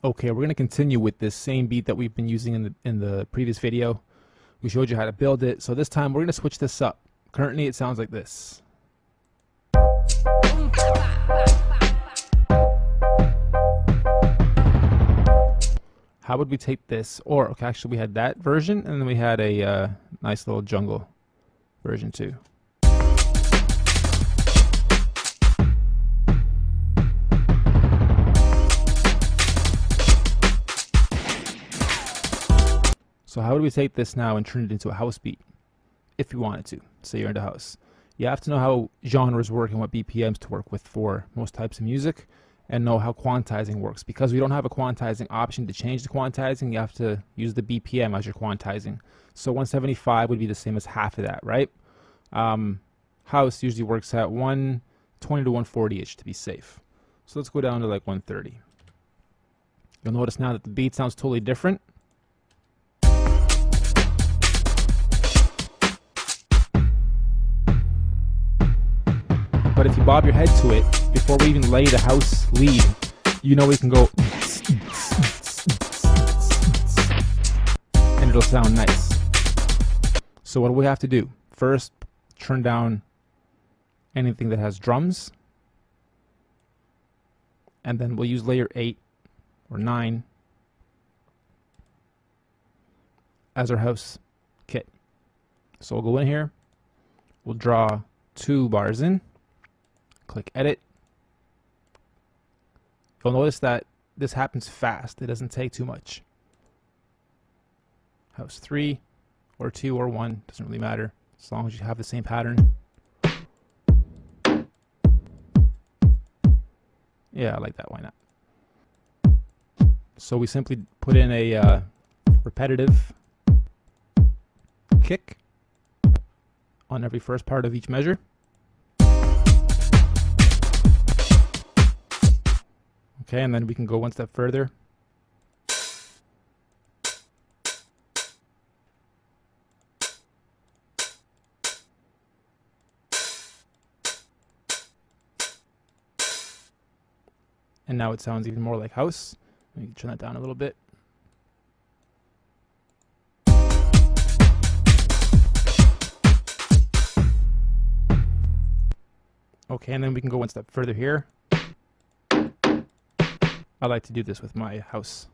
Okay, we're going to continue with this same beat that we've been using in the previous video. We showed you how to build it, so this time we're going to switch this up. Currently it sounds like this. How would we take this? Or, okay, actually we had that version, and then we had a nice little jungle version too. So how would we take this now and turn it into a house beat? If you wanted to, say you're into house. You have to know how genres work and what BPMs to work with for most types of music, and know how quantizing works. Because we don't have a quantizing option to change the quantizing, you have to use the BPM as your quantizing. So 175 would be the same as half of that, right? House usually works at 120 to 140-ish to be safe. So let's go down to like 130. You'll notice now that the beat sounds totally different. But if you bob your head to it, before we even lay the house lead, you know we can go and it'll sound nice. So what do we have to do? First, turn down anything that has drums, and then we'll use layer 8 or 9 as our house kit. So we'll go in here, we'll draw 2 bars in, click edit. You'll notice that this happens fast. It doesn't take too much. House 3 or 2 or 1, doesn't really matter as long as you have the same pattern. Yeah, I like that. Why not? So we simply put in a repetitive kick on every first part of each measure. Okay, and then we can go one step further. And now it sounds even more like house. Let me turn that down a little bit. Okay, and then we can go one step further here. I like to do this with my house.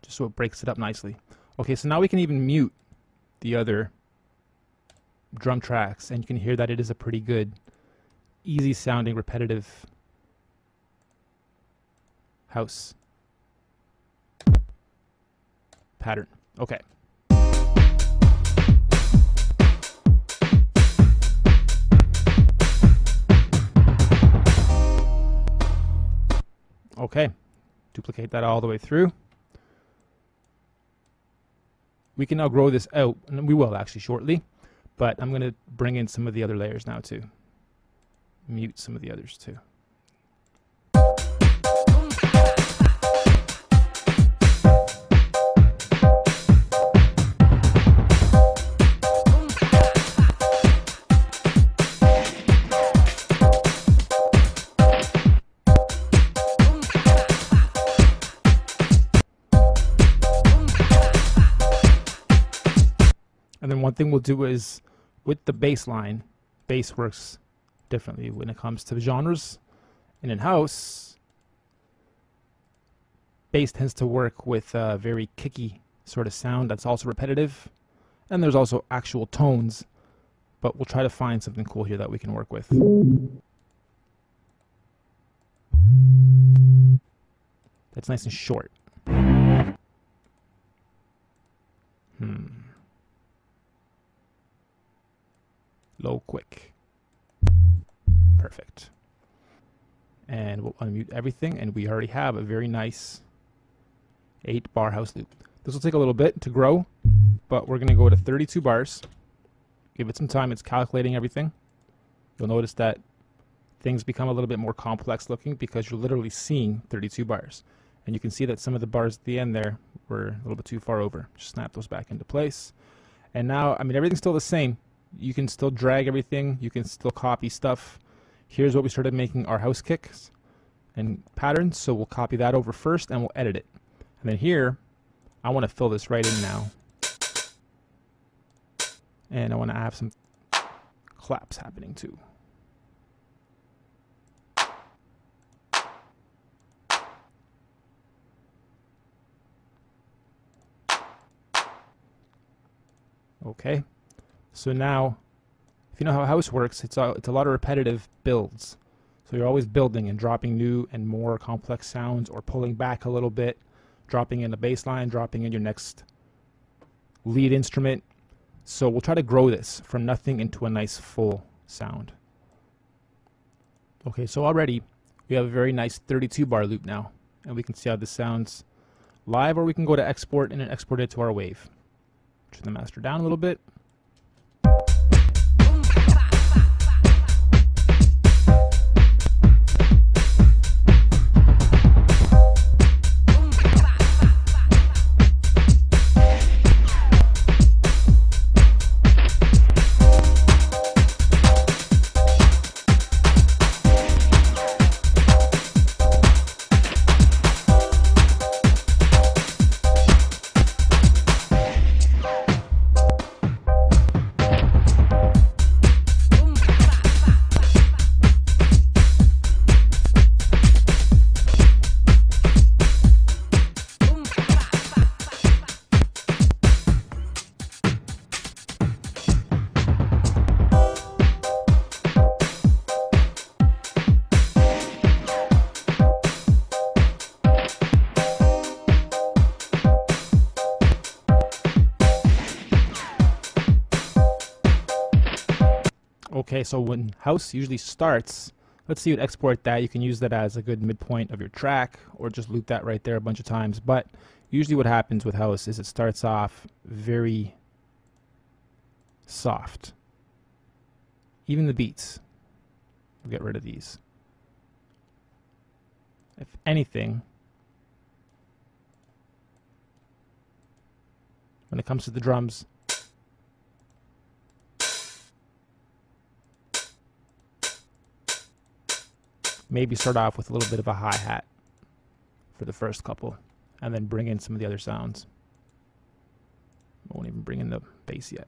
Just so it breaks it up nicely. Okay, so now we can even mute the other drum tracks, and you can hear that it is a pretty good, easy sounding, repetitive house pattern. Okay. Okay, duplicate that all the way through. We can now grow this out, and we will actually shortly, but I'm going to bring in some of the other layers now too. Mute some of the others too. And then one thing we'll do is, with the bass line, bass works differently when it comes to genres. And in house, bass tends to work with a very kicky sort of sound that's also repetitive. And there's also actual tones, but we'll try to find something cool here that we can work with. That's nice and short. Low, quick. Perfect. And we'll unmute everything, and we already have a very nice 8-bar house loop. This will take a little bit to grow, but we're going to go to 32 bars. Give it some time. It's calculating everything. You'll notice that things become a little bit more complex looking because you're literally seeing 32 bars. And you can see that some of the bars at the end there were a little bit too far over. Just snap those back into place. And now, I mean, everything's still the same. You can still drag everything. You can still copy stuff. Here's what we started making our house kicks and patterns. So we'll copy that over first and we'll edit it. And then here, I want to fill this right in now. And I want to have some claps happening too. Okay, so now, if you know how a house works, it's a lot of repetitive builds. So you're always building and dropping new and more complex sounds, or pulling back a little bit, dropping in the bass line, dropping in your next lead instrument. So we'll try to grow this from nothing into a nice full sound. Okay, so already we have a very nice 32 bar loop now, and we can see how this sounds live, or we can go to export and then export it to our wave. Turn the master down a little bit. Okay, so when house usually starts, let's see, you export that. You can use that as a good midpoint of your track, or just loop that right there a bunch of times. But usually what happens with house is it starts off very soft. Even the beats, we'll get rid of these. If anything, when it comes to the drums, maybe start off with a little bit of a hi-hat for the first couple, and then bring in some of the other sounds. I won't even bring in the bass yet.